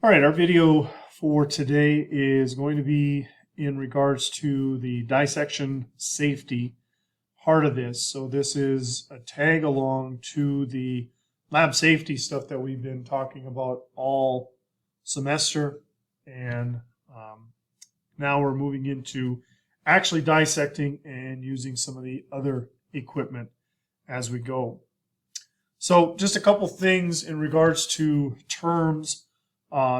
All right, our video for today is going to be in regards to the dissection safety part of this. So this is a tag along to the lab safety stuff that we've been talking about all semester. And now we're moving into actually dissecting and using some of the other equipment as we go. So just a couple things in regards to terms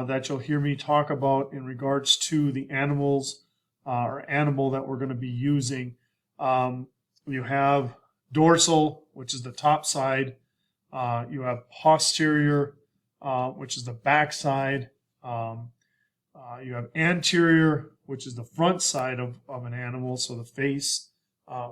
that you'll hear me talk about in regards to the animals or animal that we're going to be using. You have dorsal, which is the top side. You have posterior, which is the back side. You have anterior, which is the front side of an animal, so the face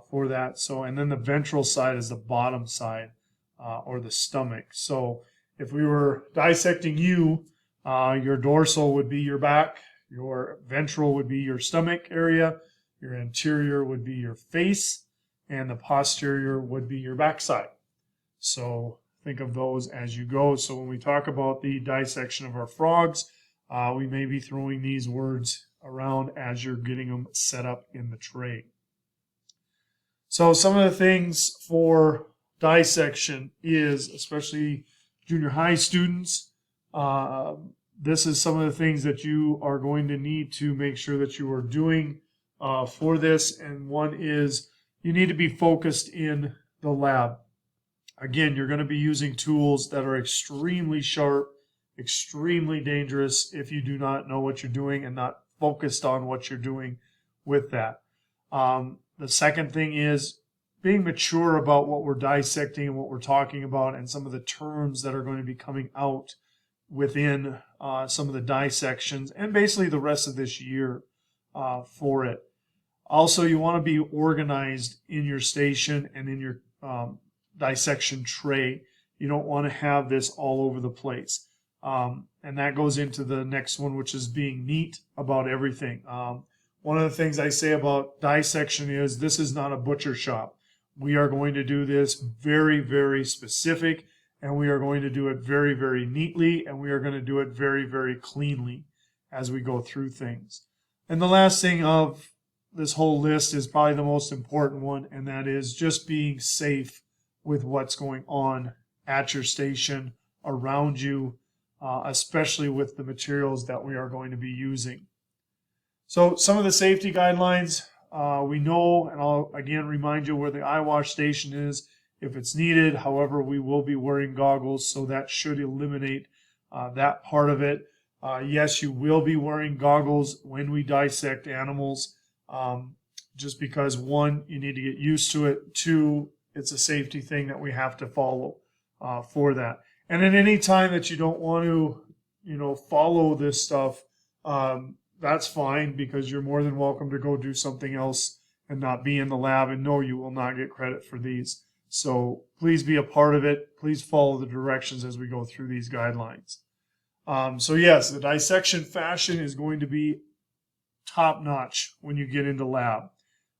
for that. So, and then the ventral side is the bottom side or the stomach. So if we were dissecting you, your dorsal would be your back, your ventral would be your stomach area, your anterior would be your face, and the posterior would be your backside. So think of those as you go. So when we talk about the dissection of our frogs, we may be throwing these words around as you're getting them set up in the tray. So some of the things for dissection is, especially junior high students, this is some of the things that you are going to need to make sure that you are doing for this. And one is you need to be focused in the lab. Again, you're going to be using tools that are extremely sharp, extremely dangerous if you do not know what you're doing and not focused on what you're doing with that. The second thing is being mature about what we're dissecting and what we're talking about and some of the terms that are going to be coming out within some of the dissections and basically the rest of this year for it. Also, you want to be organized in your station and in your dissection tray. You don't want to have this all over the place. And that goes into the next one, which is being neat about everything. One of the things I say about dissection is this is not a butcher shop. We are going to do this very, very specific, and we are going to do it very, very neatly, and we are going to do it very, very cleanly as we go through things. And the last thing of this whole list is probably the most important one, and that is just being safe with what's going on at your station, around you, especially with the materials that we are going to be using. So some of the safety guidelines we know, and I'll again remind you where the eye wash station is if it's needed. However, we will be wearing goggles, so that should eliminate that part of it. Yes, you will be wearing goggles when we dissect animals, just because, one, you need to get used to it. Two, it's a safety thing that we have to follow for that. And at any time that you don't want to, follow this stuff, that's fine, because you're more than welcome to go do something else and not be in the lab. And no, you will not get credit for these. So please be a part of it. Please follow the directions as we go through these guidelines. So yes, the dissection fashion is going to be top-notch when you get into lab.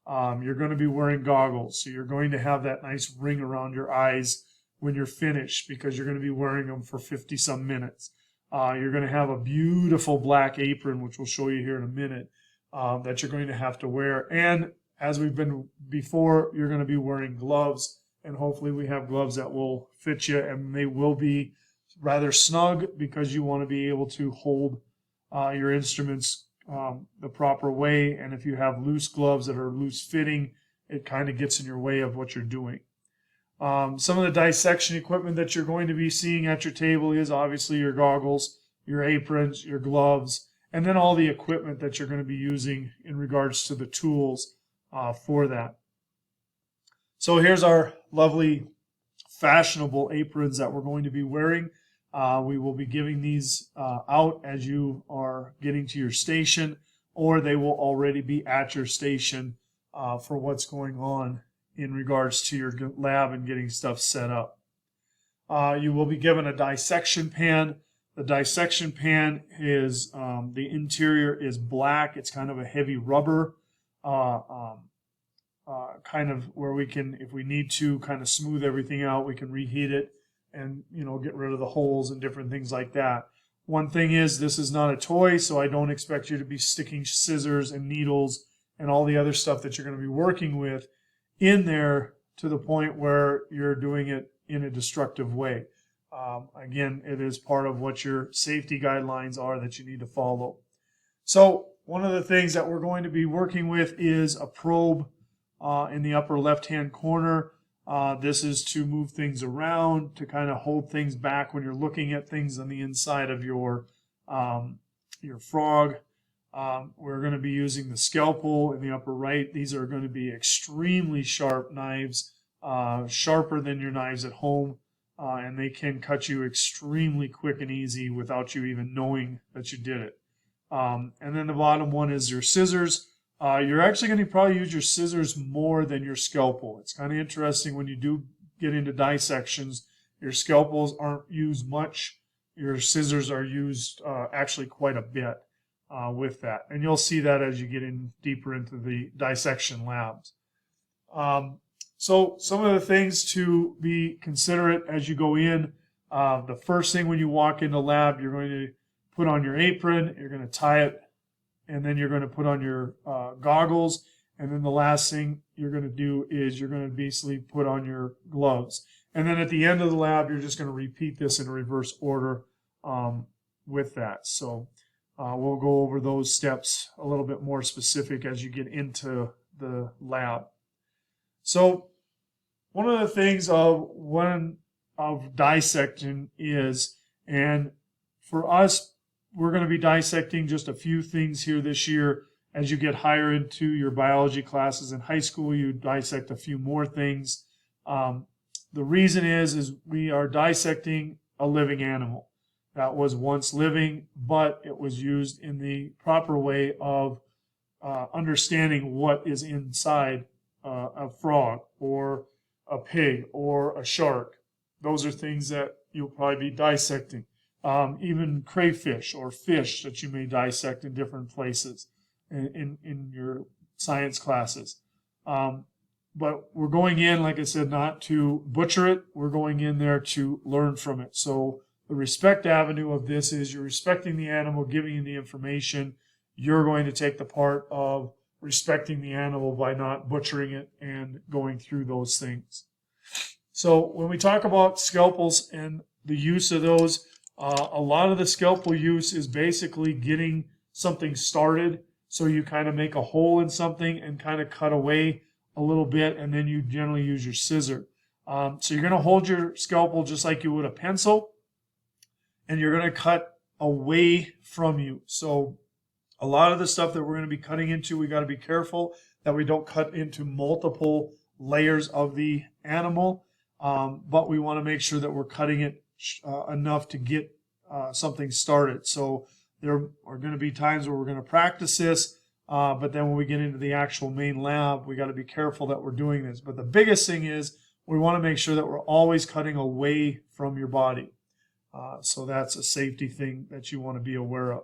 You're going to be wearing goggles, so you're going to have that nice ring around your eyes when you're finished, because you're going to be wearing them for 50-some minutes. You're going to have a beautiful black apron, which we'll show you here in a minute, that you're going to have to wear. And as we've been before, you're going to be wearing gloves, and hopefully we have gloves that will fit you, and they will be rather snug because you want to be able to hold your instruments the proper way. And if you have loose gloves that are loose fitting, it kind of gets in your way of what you're doing. Some of the dissection equipment that you're going to be seeing at your table is obviously your goggles, your aprons, your gloves, and then all the equipment that you're going to be using in regards to the tools for that. So here's our lovely fashionable aprons that we're going to be wearing. We will be giving these out as you are getting to your station, or they will already be at your station for what's going on in regards to your lab and getting stuff set up. You will be given a dissection pan. The dissection pan is, the interior is black. It's kind of a heavy rubber, kind of where we can, if we need to, kind of smooth everything out, we can reheat it and, get rid of the holes and different things like that. one thing is, this is not a toy, so I don't expect you to be sticking scissors and needles and all the other stuff that you're going to be working with in there to the point where you're doing it in a destructive way. Again, it is part of what your safety guidelines are that you need to follow. So one of the things that we're going to be working with is a probe in the upper left-hand corner. This is to move things around, to kind of hold things back when you're looking at things on the inside of your frog. We're going to be using the scalpel in the upper right. These are going to be extremely sharp knives, sharper than your knives at home, and they can cut you extremely quick and easy without you even knowing that you did it. And then the bottom one is your scissors. You're actually going to probably use your scissors more than your scalpel. It's kind of interesting when you do get into dissections, your scalpels aren't used much. Your scissors are used actually quite a bit with that. And you'll see that as you get in deeper into the dissection labs. So some of the things to be considerate as you go in, the first thing when you walk into lab, you're going to put on your apron, you're going to tie it, and then you're going to put on your goggles, and then the last thing you're going to do is you're going to basically put on your gloves. And then at the end of the lab, you're just going to repeat this in reverse order with that. So we'll go over those steps a little bit more specific as you get into the lab. So one of the things of dissecting is, and for us, we're going to be dissecting just a few things here this year. As you get higher into your biology classes in high school, you dissect a few more things. The reason is we are dissecting a living animal that was once living, but it was used in the proper way of understanding what is inside a frog or a pig or a shark. Those are things that you'll probably be dissecting. Even crayfish or fish that you may dissect in different places in your science classes. But we're going in, like I said, not to butcher it. We're going in there to learn from it. So the respect avenue of this is you're respecting the animal, giving you the information. You're going to take the part of respecting the animal by not butchering it and going through those things. So when we talk about scalpels and the use of those, a lot of the scalpel use is basically getting something started. So you kind of make a hole in something and kind of cut away a little bit, and then you generally use your scissor. So you're going to hold your scalpel just like you would a pencil, and you're going to cut away from you. So a lot of the stuff that we're going to be cutting into, we got to be careful that we don't cut into multiple layers of the animal, but we want to make sure that we're cutting it enough to get something started. So there are going to be times where we're going to practice this, but then when we get into the actual main lab, we got to be careful that we're doing this. But the biggest thing is we want to make sure that we're always cutting away from your body. So that's a safety thing that you want to be aware of.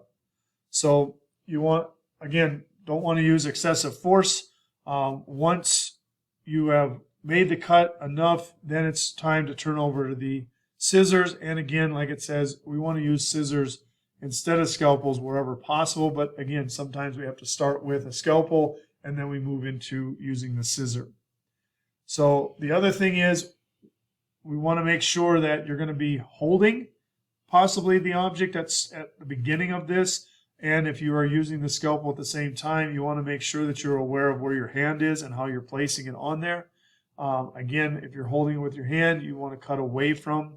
So you want, again, don't want to use excessive force. Once you have made the cut enough, then it's time to turn over to the scissors. And again, like it says, we want to use scissors instead of scalpels wherever possible. But again, sometimes we have to start with a scalpel and then we move into using the scissor. So the other thing is we want to make sure that you're going to be holding possibly the object that's at the beginning of this. And if you are using the scalpel at the same time, you want to make sure that you're aware of where your hand is and how you're placing it on there. Again, if you're holding it with your hand, you want to cut away from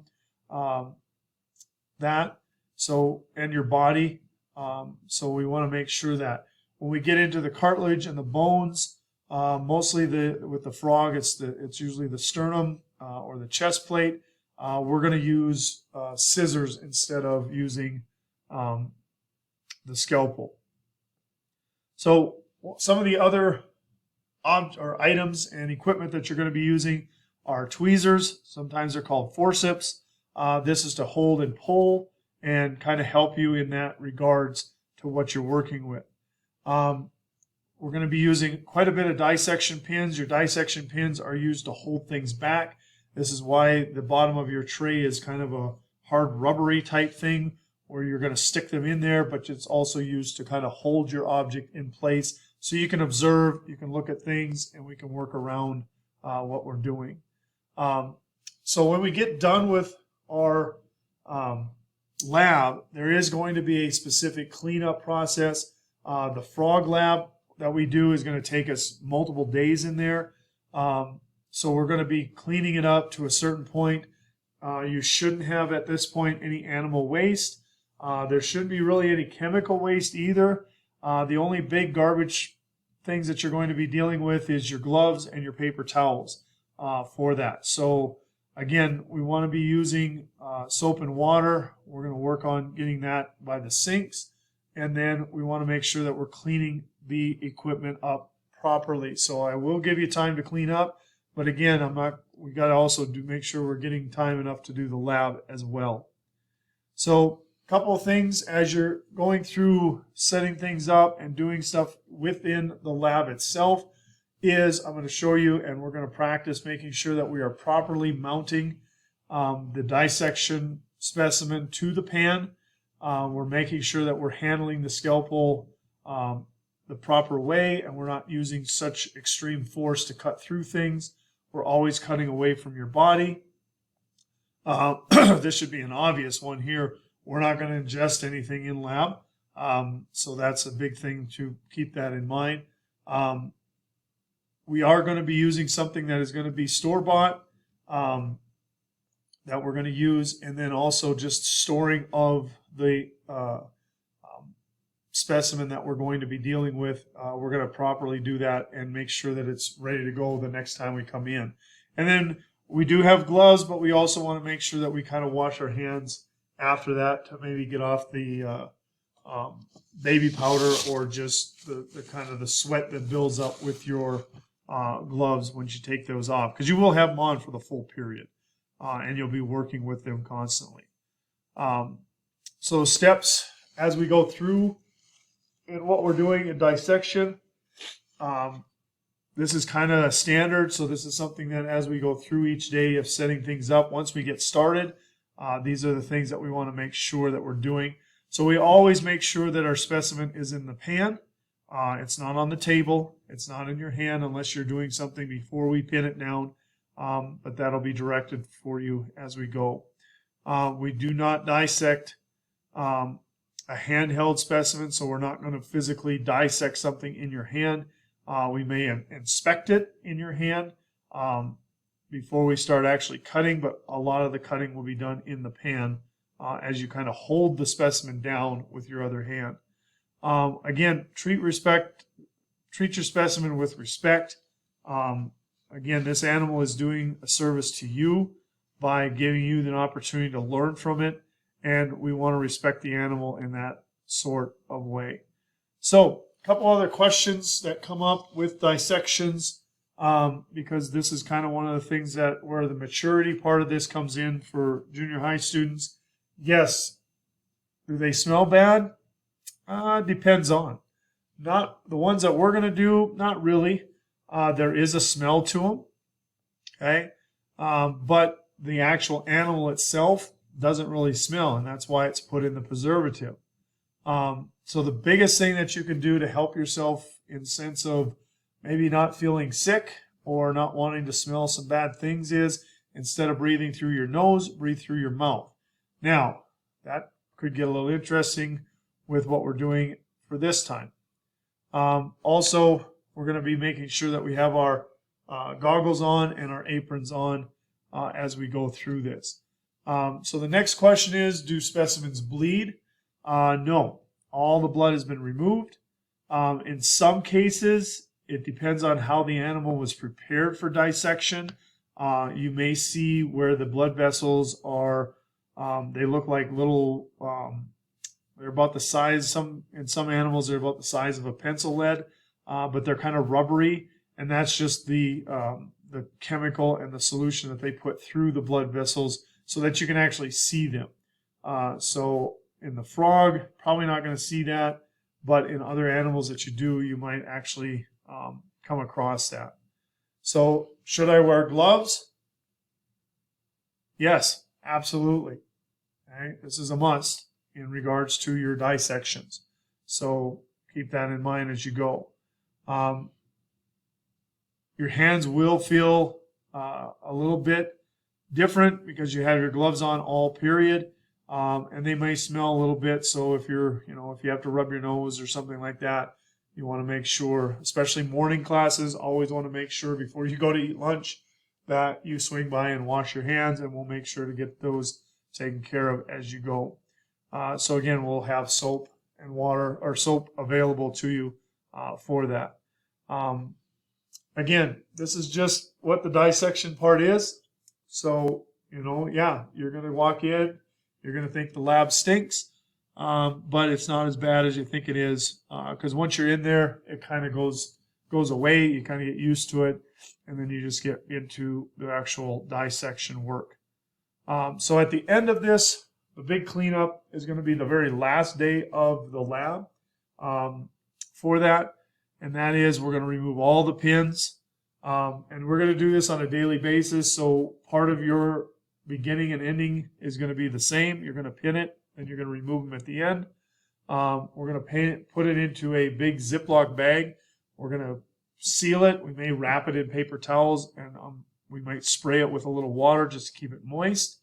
that. So, and your body. So we want to make sure that when we get into the cartilage and the bones, mostly with the frog, it's usually the sternum or the chest plate. We're going to use scissors instead of using the scalpel. So some of the other items and equipment that you're going to be using are tweezers. Sometimes they're called forceps. This is to hold and pull and kind of help you in that regards to what you're working with. We're going to be using quite a bit of dissection pins. Your dissection pins are used to hold things back. This is why the bottom of your tray is kind of a hard rubbery type thing, where you're going to stick them in there, but it's also used to kind of hold your object in place so you can observe, you can look at things, and we can work around what we're doing. So when we get done with our lab, there is going to be a specific cleanup process. The frog lab that we do is going to take us multiple days in there. So we're going to be cleaning it up to a certain point. You shouldn't have at this point any animal waste. There shouldn't be really any chemical waste either. The only big garbage things that you're going to be dealing with is your gloves and your paper towels for that. So again, we want to be using soap and water. We're going to work on getting that by the sinks. And then we want to make sure that we're cleaning the equipment up properly. So I will give you time to clean up. But again, we got to also make sure we're getting time enough to do the lab as well. So a couple of things as you're going through setting things up and doing stuff within the lab itself is I'm going to show you, and we're going to practice making sure that we are properly mounting the dissection specimen to the pan. We're making sure that we're handling the scalpel the proper way, and we're not using such extreme force to cut through things. We're always cutting away from your body. This should be an obvious one here. We're not going to ingest anything in lab. So that's a big thing to keep that in mind. We are going to be using something that is going to be store-bought that we're going to use, and then also just storing of the specimen that we're going to be dealing with. We're going to properly do that and make sure that it's ready to go the next time we come in. And then we do have gloves, but we also want to make sure that we kind of wash our hands after that to maybe get off the baby powder or just the kind of the sweat that builds up with your gloves once you take those off, because you will have them on for the full period and you'll be working with them constantly. So steps as we go through in what we're doing in dissection. This is kind of standard, so this is something that as we go through each day of setting things up, once we get started, these are the things that we want to make sure that we're doing. So we always make sure that our specimen is in the pan. It's not on the table. It's not in your hand unless you're doing something before we pin it down, but that'll be directed for you as we go. We do not dissect a handheld specimen, so we're not going to physically dissect something in your hand. We may inspect it in your hand before we start actually cutting, but a lot of the cutting will be done in the pan as you kind of hold the specimen down with your other hand. Again, treat your specimen with respect. Again, this animal is doing a service to you by giving you the opportunity to learn from it, and we want to respect the animal in that sort of way. So, a couple other questions that come up with dissections, because this is kind of one of the things that where the maturity part of this comes in for junior high students. Yes, do they smell bad? Depends on. Not the ones that we're going to do, not really. There is a smell to them, okay? But the actual animal itself doesn't really smell, and that's why it's put in the preservative. So the biggest thing that you can do to help yourself in sense of maybe not feeling sick or not wanting to smell some bad things is instead of breathing through your nose, breathe through your mouth. Now, that could get a little interesting with what we're doing for this time. Also, we're going to be making sure that we have our goggles on and our aprons on as we go through this. So the next question is, do specimens bleed? No. All the blood has been removed. In some cases, it depends on how the animal was prepared for dissection. You may see where the blood vessels are, they look like little, they're about the size, in some animals they're about the size of a pencil lead, but they're kind of rubbery, and that's just the chemical and the solution that they put through the blood vessels so that you can actually see them. So in the frog, probably not going to see that, but in other animals that you do, you might actually come across that. So should I wear gloves? Yes, absolutely. Okay, this is a must. in regards to your dissections. So keep that in mind as you go. Your hands will feel a little bit different because you have your gloves on all period, and they may smell a little bit. So if you're, if you have to rub your nose or something like that, you want to make sure, especially morning classes, always want to make sure before you go to eat lunch that you swing by and wash your hands, and we'll make sure to get those taken care of as you go. So again, we'll have soap and water or soap available to you for that. Again, this is just what the dissection part is. So, yeah, you're going to walk in, you're going to think the lab stinks, but it's not as bad as you think it is, because once you're in there, it kind of goes away. You kind of get used to it, and then you just get into the actual dissection work. So at the end of this, the big cleanup is going to be the very last day of the lab for that, and that is we're going to remove all the pins, and we're going to do this on a daily basis. So part of your beginning and ending is going to be the same. You're going to pin it, and you're going to remove them at the end. We're going to put it into a big Ziploc bag. We're going to seal it. We may wrap it in paper towels, and we might spray it with a little water just to keep it moist.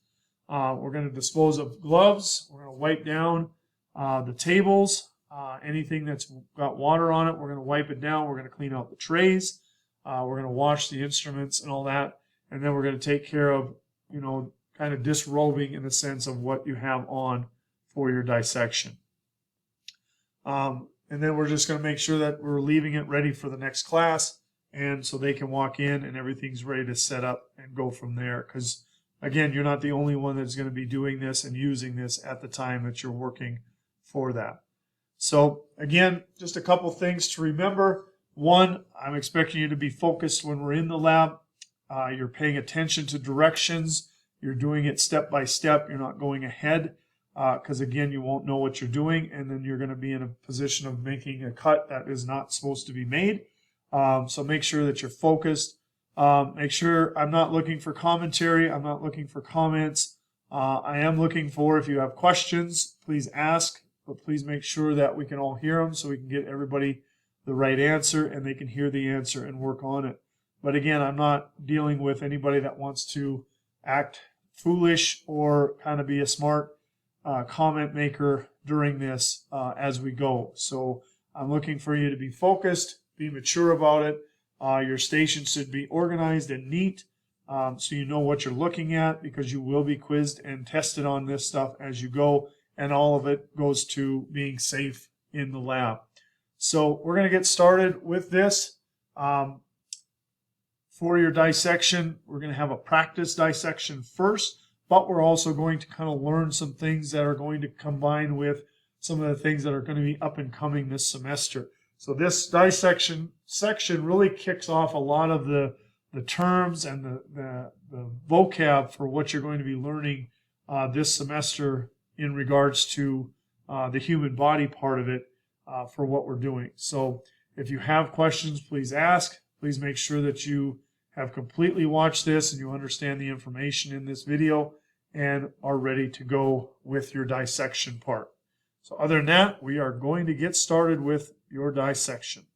We're going to dispose of gloves. We're going to wipe down the tables. Anything that's got water on it, we're going to wipe it down. We're going to clean out the trays. We're going to wash the instruments and all that. And then we're going to take care of, kind of disrobing in the sense of what you have on for your dissection. And then we're just going to make sure that we're leaving it ready for the next class, and so they can walk in and everything's ready to set up and go from there. Because, again, you're not the only one that's going to be doing this and using this at the time that you're working for that. So, again, just a couple things to remember. One, I'm expecting you to be focused when we're in the lab. You're paying attention to directions. You're doing it step by step. You're not going ahead because, again, you won't know what you're doing, and then you're going to be in a position of making a cut that is not supposed to be made. So make sure that you're focused. Make sure I'm not looking for commentary. I'm not looking for comments. I am looking for, if you have questions, please ask, but please make sure that we can all hear them so we can get everybody the right answer and they can hear the answer and work on it. But again, I'm not dealing with anybody that wants to act foolish or kind of be a smart comment maker during this as we go. So I'm looking for you to be focused, be mature about it. Your station should be organized and neat so you know what you're looking at, because you will be quizzed and tested on this stuff as you go, and all of it goes to being safe in the lab. So we're going to get started with this. For your dissection, we're going to have a practice dissection first, but we're also going to kind of learn some things that are going to combine with some of the things that are going to be up and coming this semester. So this dissection section really kicks off a lot of the terms and the vocab for what you're going to be learning this semester in regards to the human body part of it for what we're doing. So if you have questions, please ask. Please make sure that you have completely watched this and you understand the information in this video and are ready to go with your dissection part. So other than that, we are going to get started with your dissection.